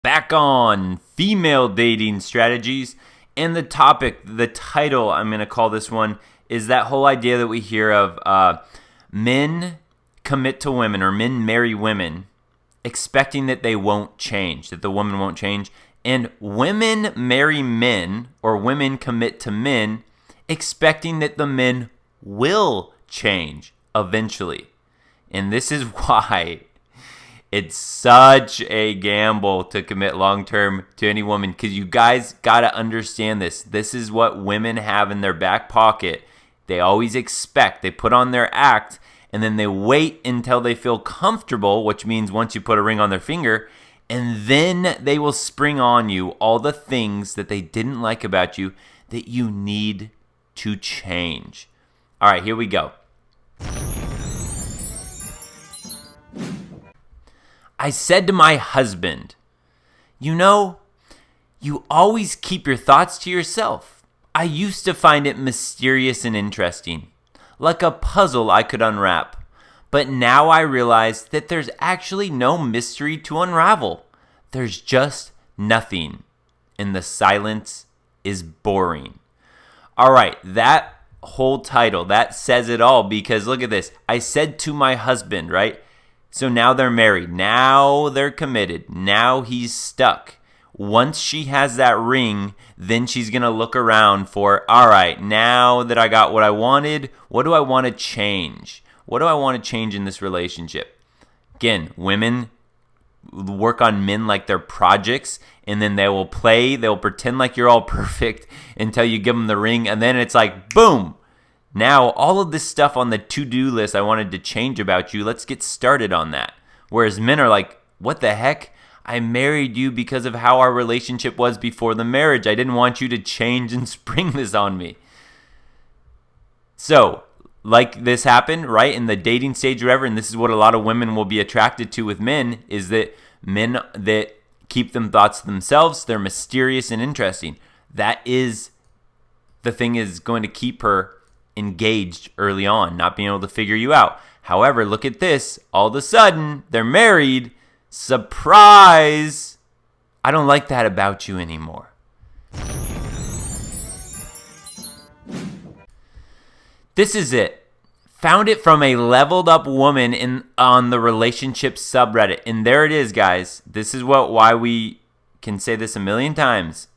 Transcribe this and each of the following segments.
Back on female dating strategies. And the topic, the title I'm going to call this one, is that whole idea that we hear of men commit to women or men marry women expecting that they won't change, that the woman won't change. And women marry men or women commit to men expecting that the men will change eventually. And this is why it's such a gamble to commit long-term to any woman, because you guys got to understand this. This is what women have in their back pocket. They always expect, they put on their act, and then they wait until they feel comfortable, which means once you put a ring on their finger, and then they will spring on you all the things that they didn't like about you that you need to change. All right, here we go. I said to my husband, you know, you always keep your thoughts to yourself. I used to find it mysterious and interesting, like a puzzle I could unwrap. But now I realize that there's actually no mystery to unravel. There's just nothing, and the silence is boring. All right, that whole title, that says it all, because look at this. I said to my husband, right? So now they're married. Now they're committed. Now he's stuck. Once she has that ring, then she's going to look around for, all right, now that I got what I wanted, what do I want to change? What do I want to change in this relationship? Again, women work on men like they're projects, and then they'll pretend like you're all perfect until you give them the ring, and then it's like, boom. Now, all of this stuff on the to-do list I wanted to change about you, let's get started on that. Whereas men are like, what the heck? I married you because of how our relationship was before the marriage. I didn't want you to change and spring this on me. So, like this happened, right, in the dating stage or whatever, and this is what a lot of women will be attracted to with men, is that men that keep them thoughts to themselves, they're mysterious and interesting. That is, the thing is going to keep her engaged early on, not being able to figure you out. However, look at this. All of a sudden, they're married. Surprise! I don't like that about you anymore. This is it. Found it from a leveled up woman on the relationship subreddit. And there it is, guys. This is why we can say this a million times.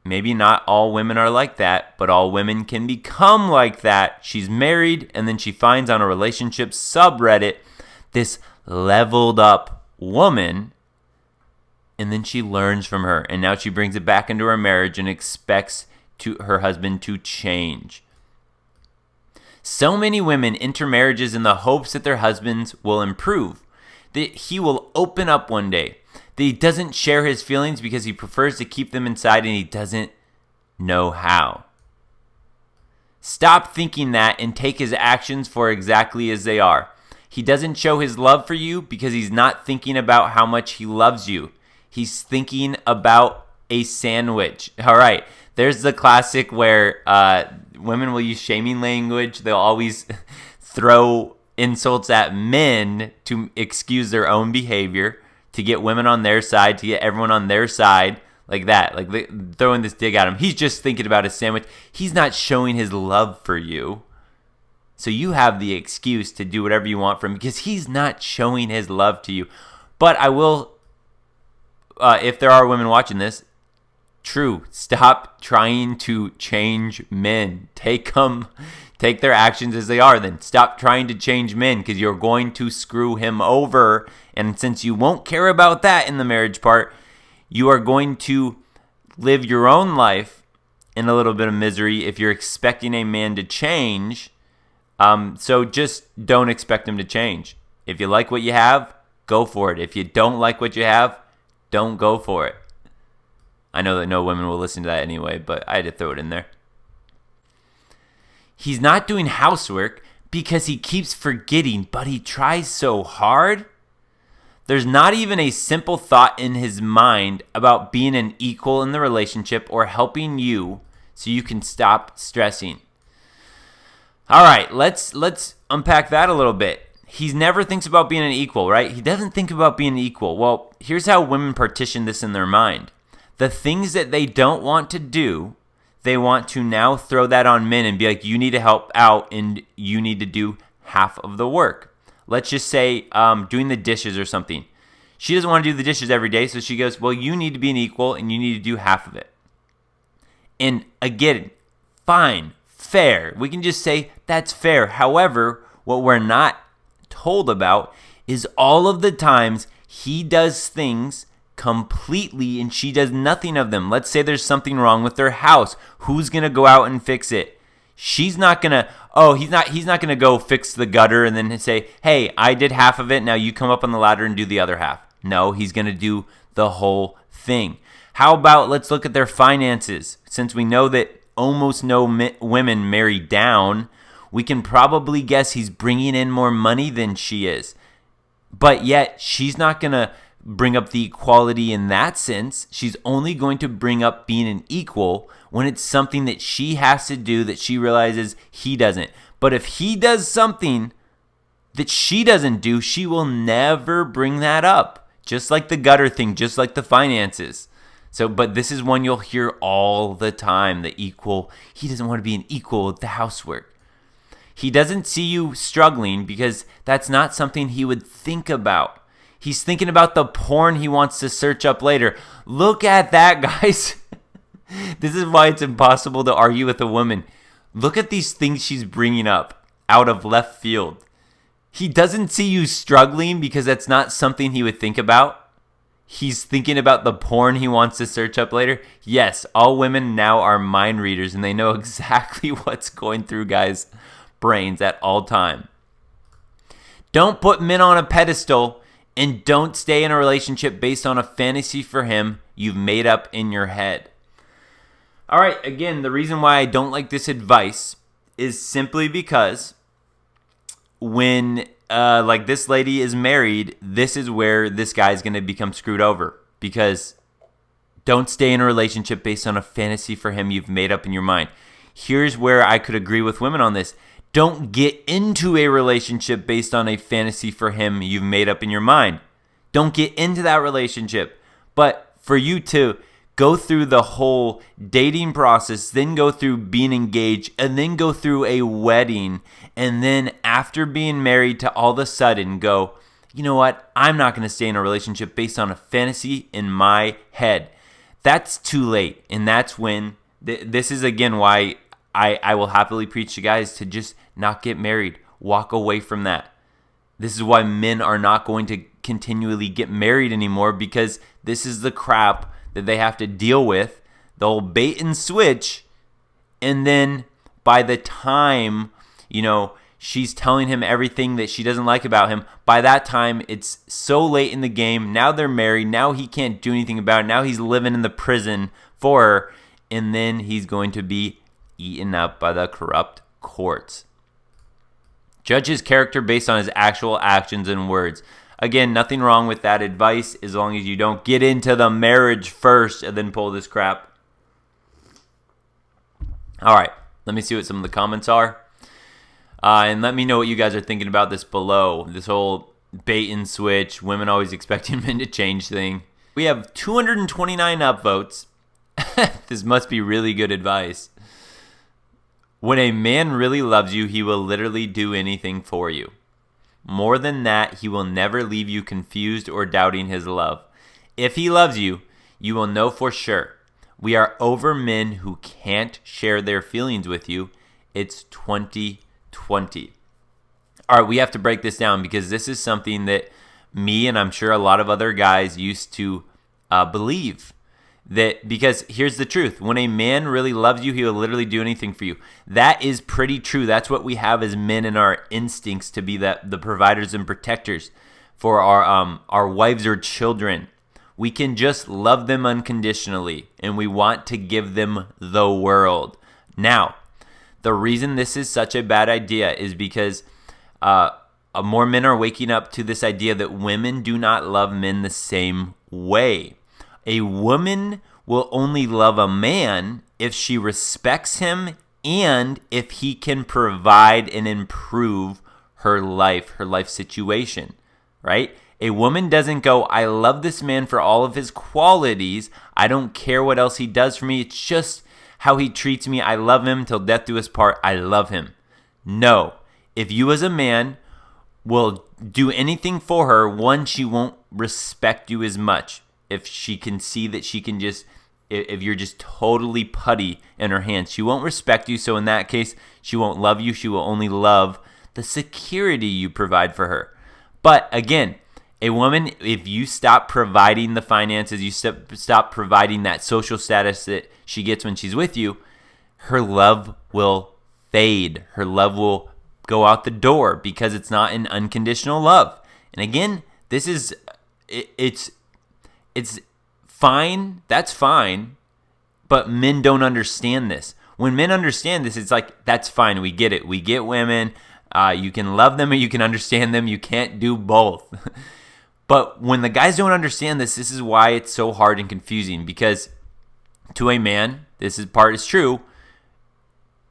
Maybe not all women are like that, but all women can become like that. She's married, and then she finds on a relationship subreddit this leveled up woman, and then she learns from her, and now she brings it back into her marriage and expects her husband to change. So many women enter marriages in the hopes that their husbands will improve, that he will open up one day, that he doesn't share his feelings because he prefers to keep them inside and he doesn't know how. Stop thinking that and take his actions for exactly as they are. He doesn't show his love for you because he's not thinking about how much he loves you. He's thinking about a sandwich. All right, there's the classic where women will use shaming language. They'll always throw insults at men to excuse their own behavior, to get women on their side, to get everyone on their side, like that. Like throwing this dig at him. He's just thinking about his sandwich. He's not showing his love for you. So you have the excuse to do whatever you want from him because he's not showing his love to you. But I will, if there are women watching this, true, stop trying to change men. Take their actions as they are. Then stop trying to change men because you're going to screw him over. And since you won't care about that in the marriage part, you are going to live your own life in a little bit of misery if you're expecting a man to change. So just don't expect him to change. If you like what you have, go for it. If you don't like what you have, don't go for it. I know that no women will listen to that anyway, but I had to throw it in there. He's not doing housework because he keeps forgetting, but he tries so hard. There's not even a simple thought in his mind about being an equal in the relationship or helping you so you can stop stressing. All right, let's unpack that a little bit. he never thinks about being an equal, right? He doesn't think about being equal. Well, here's how women partition this in their mind. The things that they don't want to do, they want to now throw that on men and be like, you need to help out and you need to do half of the work. Let's just say doing the dishes or something. She doesn't want to do the dishes every day, so she goes, well, you need to be an equal and you need to do half of it. And again, fine, fair. We can just say that's fair. However, what we're not told about is all of the times he does things completely and she does nothing of them. Let's say there's something wrong with their house. Who's going to go out and fix it? She's not going to, he's not going to go fix the gutter and then say, hey, I did half of it. Now you come up on the ladder and do the other half. No, he's going to do the whole thing. How about let's look at their finances. Since we know that almost no women marry down, we can probably guess he's bringing in more money than she is. But yet, she's not going to bring up the equality in that sense. She's only going to bring up being an equal when it's something that she has to do that she realizes he doesn't. But if he does something that she doesn't do, she will never bring that up. Just like the gutter thing, just like the finances. So, but this is one you'll hear all the time, the equal. He doesn't want to be an equal with the housework. He doesn't see you struggling because that's not something he would think about. He's thinking about the porn he wants to search up later. Look at that, guys. This is why it's impossible to argue with a woman. Look at these things she's bringing up out of left field. He doesn't see you struggling because that's not something he would think about. He's thinking about the porn he wants to search up later. Yes, all women now are mind readers and they know exactly what's going through guys' brains at all time. Don't put men on a pedestal and don't stay in a relationship based on a fantasy for him you've made up in your head. All right, again, the reason why I don't like this advice is simply because when like this lady is married, this is where this guy's going to become screwed over, because don't stay in a relationship based on a fantasy for him you've made up in your mind. Here's where I could agree with women on this. Don't get into a relationship based on a fantasy for him you've made up in your mind. Don't get into that relationship. But for you to go through the whole dating process, then go through being engaged, and then go through a wedding, and then after being married to all of a sudden go, you know what, I'm not going to stay in a relationship based on a fantasy in my head. That's too late. And that's when, this is again why I will happily preach to guys to just not get married. Walk away from that. This is why men are not going to continually get married anymore, because this is the crap that they have to deal with. They'll bait and switch, and then by the time, she's telling him everything that she doesn't like about him, by that time, it's so late in the game. Now they're married. Now he can't do anything about it. Now he's living in the prison for her, and then he's going to be eaten up by the corrupt courts. Judge his character based on his actual actions and words. Again, nothing wrong with that advice as long as you don't get into the marriage first and then pull this crap. All right, let me see what some of the comments are. And let me know what you guys are thinking about this below. This whole bait and switch, women always expecting men to change thing. We have 229 upvotes. This must be really good advice. When a man really loves you, he will literally do anything for you. More than that, he will never leave you confused or doubting his love. If he loves you, you will know for sure. We are over men who can't share their feelings with you. It's 2020. All right, we have to break this down because this is something that me and I'm sure a lot of other guys used to believe. Because here's the truth. When a man really loves you, he will literally do anything for you. That is pretty true. That's what we have as men in our instincts to be the providers and protectors for our wives or children. We can just love them unconditionally, and we want to give them the world. Now, the reason this is such a bad idea is because more men are waking up to this idea that women do not love men the same way. A woman will only love a man if she respects him and if he can provide and improve her life situation, right? A woman doesn't go, I love this man for all of his qualities. I don't care what else he does for me. It's just how he treats me. I love him till death do us part. I love him. No. If you as a man will do anything for her, one, she won't respect you as much. If she can see that she can just, if you're just totally putty in her hands, she won't respect you. So in that case, she won't love you. She will only love the security you provide for her. But again, a woman, if you stop providing the finances, you stop providing that social status that she gets when she's with you, her love will fade. Her love will go out the door because it's not an unconditional love. And again, this is, it's fine. That's fine. But men don't understand this. When men understand this, it's like, that's fine. We get it. We get women. You can love them or you can understand them. You can't do both. But when the guys don't understand this, this is why it's so hard and confusing. Because to a man, part is true.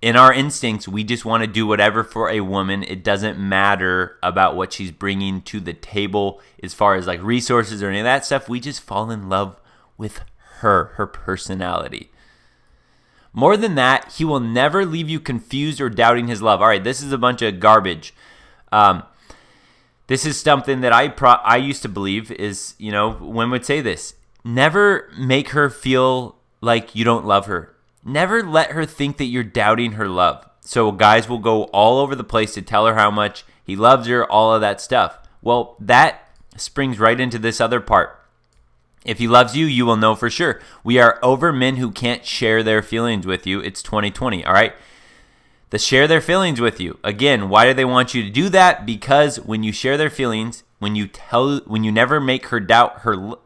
In our instincts, we just want to do whatever for a woman. It doesn't matter about what she's bringing to the table as far as like resources or any of that stuff. We just fall in love with her personality. More than that, he will never leave you confused or doubting his love. All right, this is a bunch of garbage. This is something that I used to believe is, women would say this. Never make her feel like you don't love her. Never let her think that you're doubting her love. So guys will go all over the place to tell her how much he loves her, all of that stuff. Well, that springs right into this other part. If he loves you, you will know for sure. We are over men who can't share their feelings with you. It's 2020, all right? They share their feelings with you. Again, why do they want you to do that? Because when you share their feelings, when you never make her doubt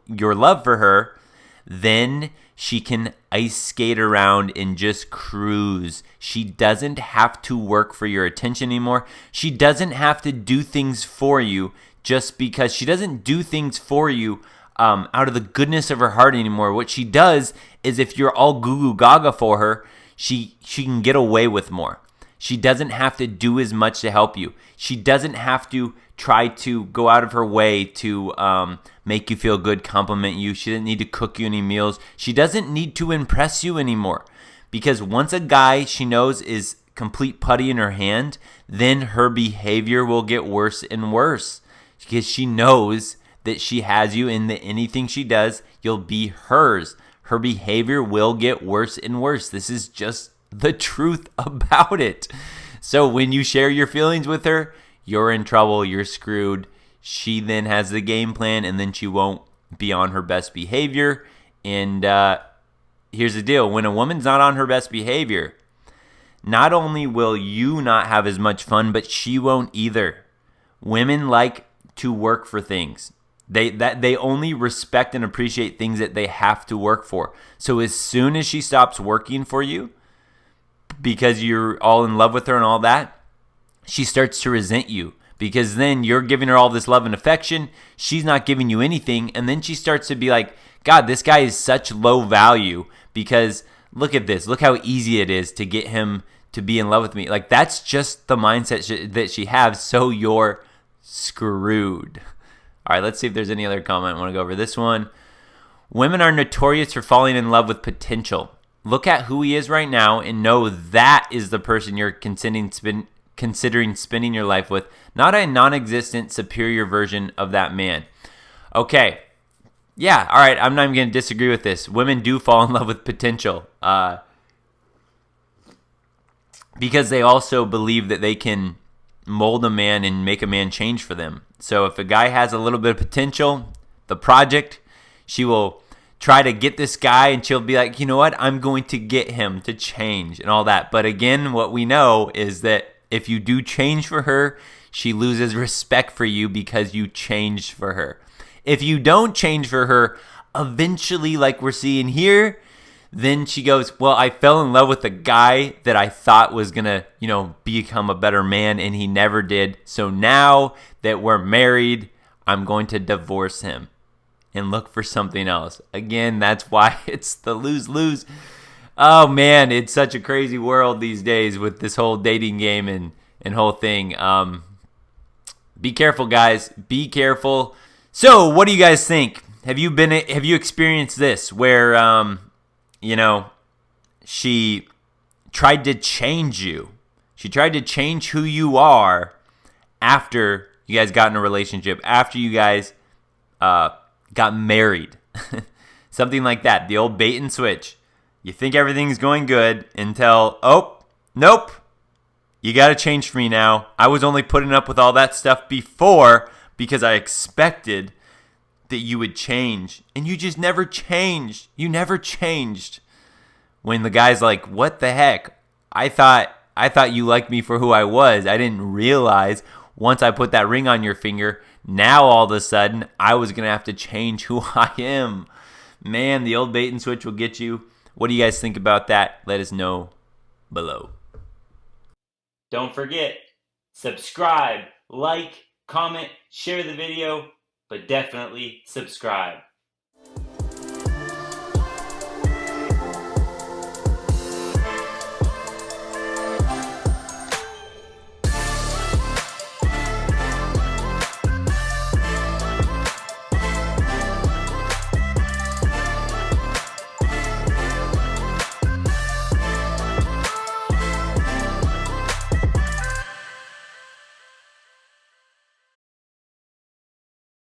your love for her, then she can ice skate around and just cruise. She doesn't have to work for your attention anymore. She doesn't have to do things for you just because she doesn't do things for you out of the goodness of her heart anymore. What she does is if you're all goo goo gaga for her, she can get away with more. She doesn't have to do as much to help you. She doesn't have to try to go out of her way to make you feel good, compliment you. She doesn't need to cook you any meals. She doesn't need to impress you anymore. Because once a guy she knows is complete putty in her hand, then her behavior will get worse and worse. Because she knows that she has you and that anything she does, you'll be hers. Her behavior will get worse and worse. This is just the truth about it. So when you share your feelings with her, you're in trouble, you're screwed. She then has the game plan and then she won't be on her best behavior. And here's the deal. When a woman's not on her best behavior, not only will you not have as much fun, but she won't either. Women like to work for things. They only respect and appreciate things that they have to work for. So as soon as she stops working for you, because you're all in love with her and all that, she starts to resent you because then you're giving her all this love and affection. She's not giving you anything. And then she starts to be like, God, this guy is such low value because look at this. Look how easy it is to get him to be in love with me. Like that's just the mindset that she has. So you're screwed. All right, let's see if there's any other comment. I want to go over this one. Women are notorious for falling in love with potential. Look at who he is right now and know that is the person you're considering spending your life with, not a non-existent superior version of that man. Okay. Yeah, all right, I'm not even going to disagree with this. Women do fall in love with potential because they also believe that they can mold a man and make a man change for them. So if a guy has a little bit of potential, the project, she will try to get this guy and she'll be like, you know what, I'm going to get him to change and all that. But again, what we know is that if you do change for her, she loses respect for you because you changed for her. If you don't change for her, eventually, like we're seeing here, then she goes, well, I fell in love with the guy that I thought was going to, become a better man, and he never did. So now that we're married, I'm going to divorce him and look for something else. Again, that's why it's the lose-lose. Oh, man, it's such a crazy world these days with this whole dating game and whole thing. Be careful, guys. Be careful. So, what do you guys think? Have you experienced this where you know, she tried to change you? She tried to change who you are after you guys got in a relationship, after you guys got married. Something like that. The old bait and switch. You think everything's going good until, oh, nope. You got to change for me now. I was only putting up with all that stuff before because I expected that you would change. And you just never changed. You never changed. When the guy's like, what the heck? I thought you liked me for who I was. I didn't realize once I put that ring on your finger, now all of a sudden I was going to have to change who I am. Man, the old bait and switch will get you. What do you guys think about that? Let us know below. Don't forget, subscribe, like, comment, share the video, but definitely subscribe.